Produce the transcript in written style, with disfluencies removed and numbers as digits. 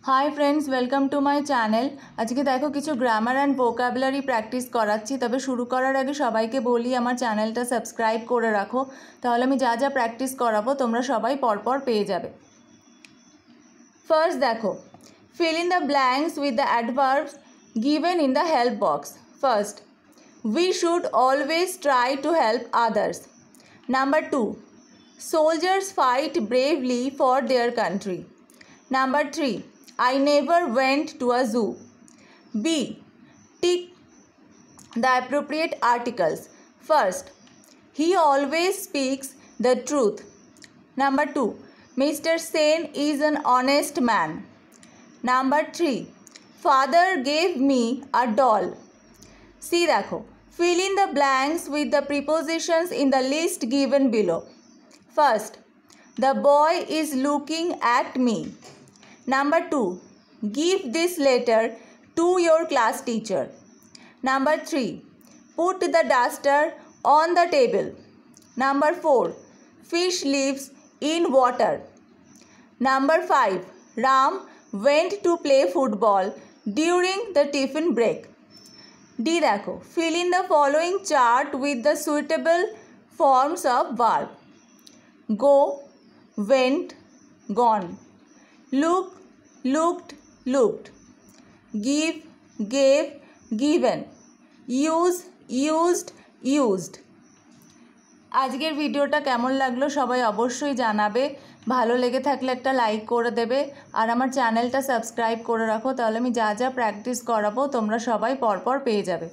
High friends welcome to my channel. आज के देखो किछु ग्रामार एंड वोकाबुलारि प्रैक्टिस कराচ্ছি। तबे शुरू करार आगे सबाइके बोली आमार चैनलटा सबस्क्राइब करे राखो, ताहले आमी जा जा प्रैक्टिस कराबो तोमरा सबाई परपर पेये जाबे। फार्स्ट देखो, fill in the blanks with the adverbs given in the help box. First, we should always try to help others. Number 2, soldiers fight bravely for their country. Number 3, I never went to a zoo. B, tick the appropriate articles. First, he always speaks the truth. Number 2, Mr. Sen is an honest man. Number 3, father gave me a doll. See देखो, fill in the blanks with the prepositions in the list given below. First, the boy is looking at me. Number 2, give this letter to your class teacher. Number 3, put the duster on the table. Number 4, fish lives in water. Number 5, Ram went to play football during the tiffin break. D देखो, fill in the following chart with the suitable forms of verb. Go, went, gone. Look, looked, looked. Give, gave, given. Use, used, used. আজকের ভিডিওটা কেমন লাগলো সবাই অবশ্যই জানাবে। ভালো লেগে থাকলে একটা লাইক করে দেবে আর আমার চ্যানেলটা সাবস্ক্রাইব করে রাখো, তাহলে আমি যা যা প্র্যাকটিস করাবো তোমরা সবাই পরপর পেয়ে যাবে।